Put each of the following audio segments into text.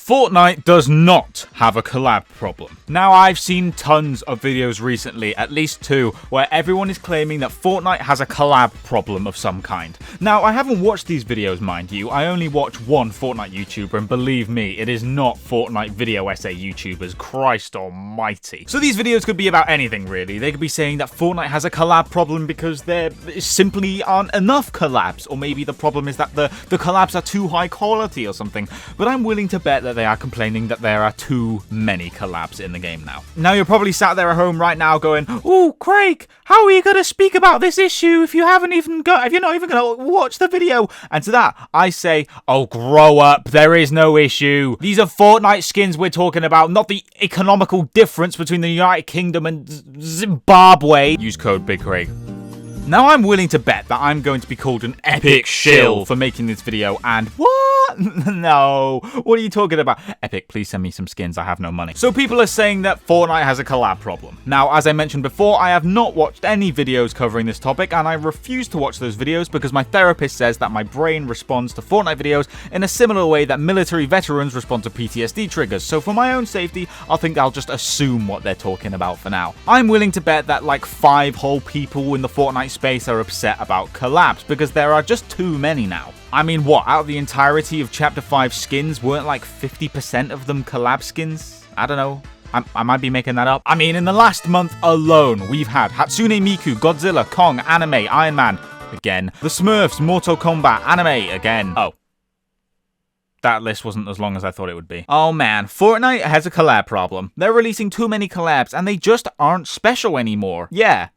Fortnite does not have a collab problem. Now, I've seen tons of videos recently, at least 2, where everyone is claiming that Fortnite has a collab problem of some kind. Now, I haven't watched these videos, mind you. I only watch one Fortnite YouTuber, and believe me, it is not Fortnite video essay YouTubers. Christ almighty. So these videos could be about anything, really. They could be saying that Fortnite has a collab problem because there simply aren't enough collabs, or maybe the problem is that the collabs are too high quality or something. But I'm willing to bet that they are complaining that there are too many collabs in the game now. Now, you're probably sat there at home right now going, "Ooh, Craig, how are you going to speak about this issue if you're not even going to watch the video?" And to that, I say, oh, grow up. There is no issue. These are Fortnite skins we're talking about, not the economical difference between the United Kingdom and Zimbabwe. Use code BigCraigd. Now, I'm willing to bet that I'm going to be called an epic shill for making this video, and what? No, what are you talking about? Epic, please send me some skins, I have no money. So people are saying that Fortnite has a collab problem. Now, as I mentioned before, I have not watched any videos covering this topic, and I refuse to watch those videos because my therapist says that my brain responds to Fortnite videos in a similar way that military veterans respond to PTSD triggers. So for my own safety, I think I'll just assume what they're talking about for now. I'm willing to bet that like 5 whole people in the Fortnite space are upset about collabs because there are just too many now. I mean, what, out of the entirety of Chapter 5 skins, weren't like 50% of them collab skins? I don't know. I might be making that up. I mean, in the last month alone, we've had Hatsune Miku, Godzilla, Kong, Anime, Iron Man, again. The Smurfs, Mortal Kombat, Anime, again. Oh. That list wasn't as long as I thought it would be. Oh man, Fortnite has a collab problem. They're releasing too many collabs, and they just aren't special anymore. Yeah.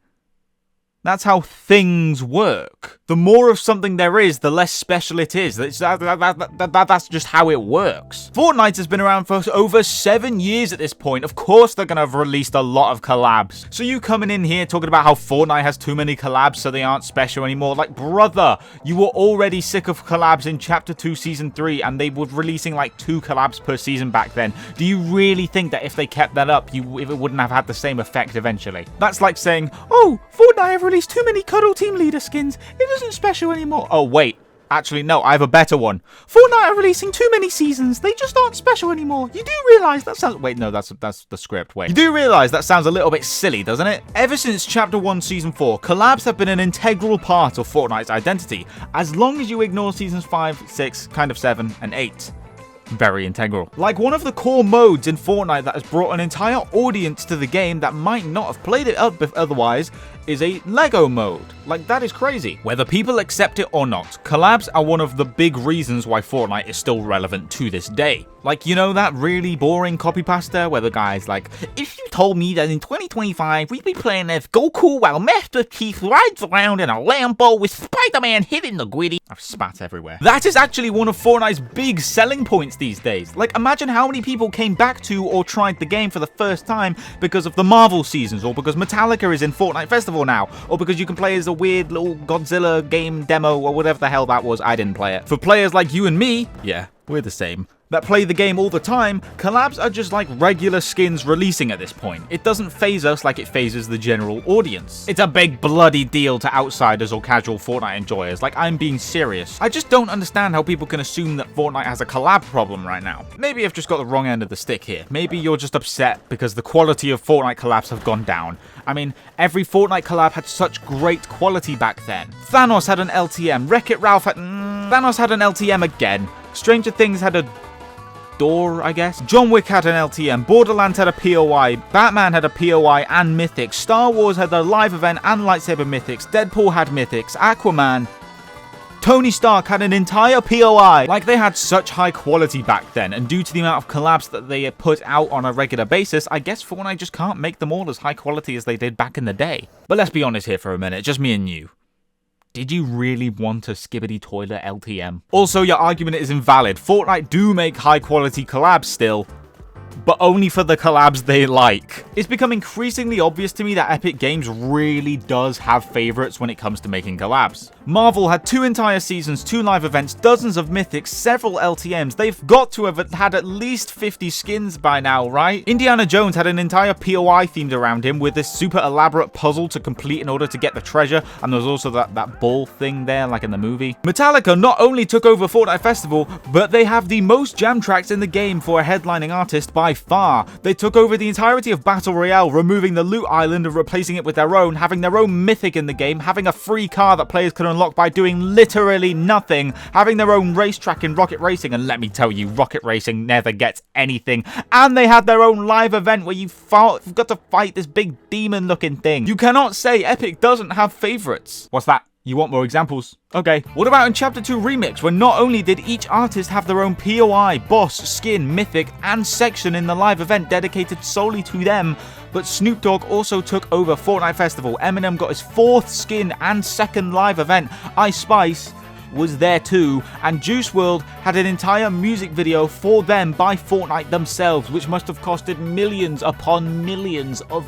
That's how things work. The more of something there is, the less special it is. That's just how it works. Fortnite has been around for over 7 years at this point. Of course they're going to have released a lot of collabs. So you coming in here talking about how Fortnite has too many collabs so they aren't special anymore. Like, brother, you were already sick of collabs in Chapter 2 Season 3 and they were releasing like 2 collabs per season back then. Do you really think that if they kept that up, it wouldn't have had the same effect eventually? That's like saying, oh, Fortnite have released too many Cuddle Team Leader skins. It isn't special anymore. Oh, wait. Actually, no, I have a better one. Fortnite are releasing too many seasons. They just aren't special anymore. You do realize that sounds... Wait, no, that's the script. Wait. You do realize that sounds a little bit silly, doesn't it? Ever since Chapter 1, Season 4, collabs have been an integral part of Fortnite's identity, as long as you ignore Seasons 5, 6, kind of 7, and 8. Very integral. Like one of the core modes in Fortnite that has brought an entire audience to the game that might not have played it up otherwise is a Lego mode. Like, that is crazy. Whether people accept it or not, collabs are one of the big reasons why Fortnite is still relevant to this day. Like, you know that really boring copy pasta where the guy's like, if you told me that in 2025 we'd be playing as Goku while Master Chief rides around in a Lambo with Spider-Man hitting the gritty. I've spat everywhere. That is actually one of Fortnite's big selling points these days. Like, imagine how many people came back to or tried the game for the first time because of the Marvel seasons, or because Metallica is in Fortnite Festival now, or because you can play as a weird little Godzilla game demo or whatever the hell that was. I didn't play it. For players like you and me, yeah, we're the same, that play the game all the time, collabs are just like regular skins releasing at this point. It doesn't phase us like it phases the general audience. It's a big bloody deal to outsiders or casual Fortnite enjoyers. Like, I'm being serious. I just don't understand how people can assume that Fortnite has a collab problem right now. Maybe I've just got the wrong end of the stick here. Maybe you're just upset because the quality of Fortnite collabs have gone down. I mean, every Fortnite collab had such great quality back then. Thanos had an LTM. Wreck-It Ralph had... Thanos had an LTM again. Stranger Things had a... door, I guess. John Wick had an LTM, Borderlands had a POI, Batman had a POI and Mythics, Star Wars had a live event and lightsaber Mythics, Deadpool had Mythics, Aquaman, Tony Stark had an entire POI. Like, they had such high quality back then, and due to the amount of collabs that they put out on a regular basis, I guess Fortnite just can't make them all as high quality as they did back in the day. But let's be honest here for a minute, just me and you. Did you really want a skibbity toilet LTM? Also, your argument is invalid. Fortnite do make high quality collabs still, but only for the collabs they like. It's become increasingly obvious to me that Epic Games really does have favorites when it comes to making collabs. Marvel had 2 entire seasons, 2 live events, dozens of mythics, several LTMs. They've got to have had at least 50 skins by now, right? Indiana Jones had an entire POI themed around him with this super elaborate puzzle to complete in order to get the treasure, and there's also that ball thing there like in the movie. Metallica not only took over Fortnite Festival, but they have the most jam tracks in the game for a headlining artist by far. They took over the entirety of Battle Royale, removing the loot island and replacing it with their own, having their own mythic in the game, having a free car that players could unlock by doing literally nothing, having their own racetrack in Rocket Racing, and let me tell you, Rocket Racing never gets anything, and they had their own live event where you've got to fight this big demon looking thing. You cannot say Epic doesn't have favorites. What's that? You want more examples? Okay. What about in Chapter 2 Remix, where not only did each artist have their own POI, boss, skin, mythic, and section in the live event dedicated solely to them, but Snoop Dogg also took over Fortnite Festival. Eminem got his 4th skin and 2nd live event. Ice Spice was there too, and Juice WRLD had an entire music video for them by Fortnite themselves, which must have costed millions upon millions of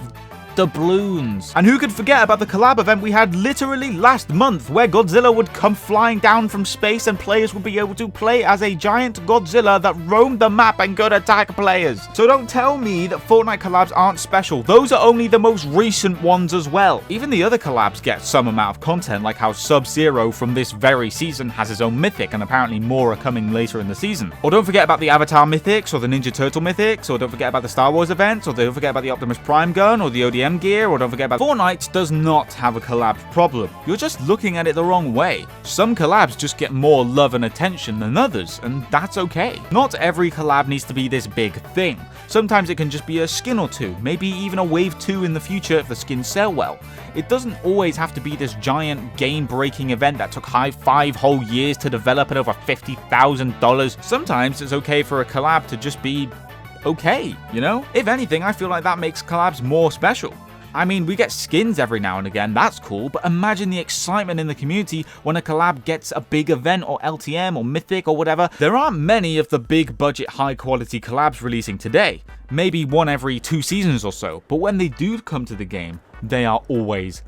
doubloons. And who could forget about the collab event we had literally last month, where Godzilla would come flying down from space and players would be able to play as a giant Godzilla that roamed the map and could attack players. So don't tell me that Fortnite collabs aren't special. Those are only the most recent ones as well. Even the other collabs get some amount of content, like how Sub-Zero from this very season has his own mythic, and apparently more are coming later in the season. Or don't forget about the Avatar mythics, or the Ninja Turtle mythics, or don't forget about the Star Wars events, or don't forget about the Optimus Prime gun, or the ODM gear, or don't forget about Fortnite does not have a collab problem. You're just looking at it the wrong way. Some collabs just get more love and attention than others, and that's okay. Not every collab needs to be this big thing. Sometimes it can just be a skin or two, maybe even a wave 2 in the future if the skins sell well. It doesn't always have to be this giant game-breaking event that took 5 whole years to develop at over $50,000. Sometimes it's okay for a collab to just be okay, you know? If anything, I feel like that makes collabs more special. I mean, we get skins every now and again, that's cool, but imagine the excitement in the community when a collab gets a big event or LTM or mythic or whatever. There aren't many of the big budget, high quality collabs releasing today. Maybe one every 2 seasons or so, but when they do come to the game, they are always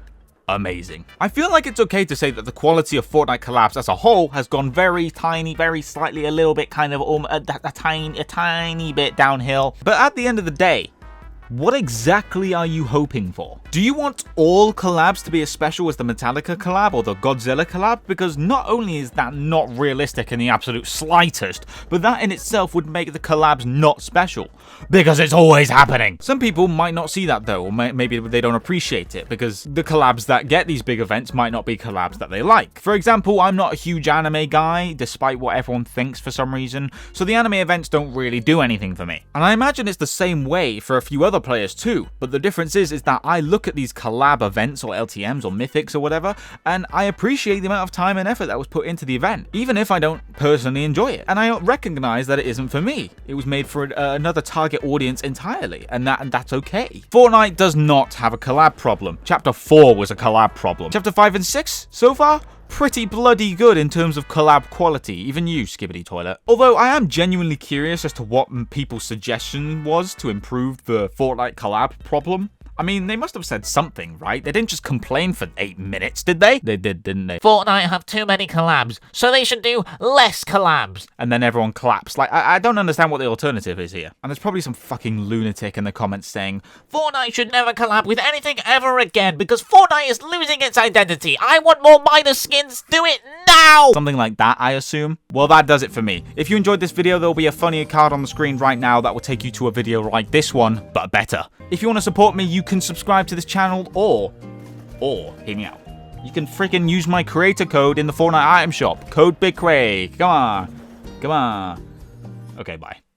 amazing. I feel like it's okay to say that the quality of Fortnite collabs as a whole has gone very tiny, very slightly, a little bit kind of a tiny bit downhill. But at the end of the day, what exactly are you hoping for? Do you want all collabs to be as special as the Metallica collab or the Godzilla collab? Because not only is that not realistic in the absolute slightest, but that in itself would make the collabs not special. Because it's always happening. Some people might not see that though, or maybe they don't appreciate it, because the collabs that get these big events might not be collabs that they like. For example, I'm not a huge anime guy, despite what everyone thinks for some reason, so the anime events don't really do anything for me. And I imagine it's the same way for a few other players too, but the difference is that I look at these collab events or LTMs or mythics or whatever, and I appreciate the amount of time and effort that was put into the event, even if I don't personally enjoy it. And I recognize that it isn't for me. It was made for another target audience entirely, and that's okay. Fortnite does not have a collab problem. Chapter 4 was a collab problem. Chapter 5 and 6, so far, pretty bloody good in terms of collab quality, even you, Skibbity Toilet. Although I am genuinely curious as to what people's suggestion was to improve the Fortnite collab problem. I mean, they must have said something, right? They didn't just complain for 8 minutes, did they? They did, didn't they? Fortnite have too many collabs, so they should do less collabs. And then everyone claps. Like, I don't understand what the alternative is here. And there's probably some fucking lunatic in the comments saying, Fortnite should never collab with anything ever again because Fortnite is losing its identity. I want more minor skins. Do it now! Something like that, I assume. Well, that does it for me. If you enjoyed this video, there'll be a funny card on the screen right now that will take you to a video like this one, but better. If you want to support me, you can subscribe to this channel or hear me out. You can freaking use my creator code in the Fortnite item shop. Code BigCraigd. Come on. Okay, bye.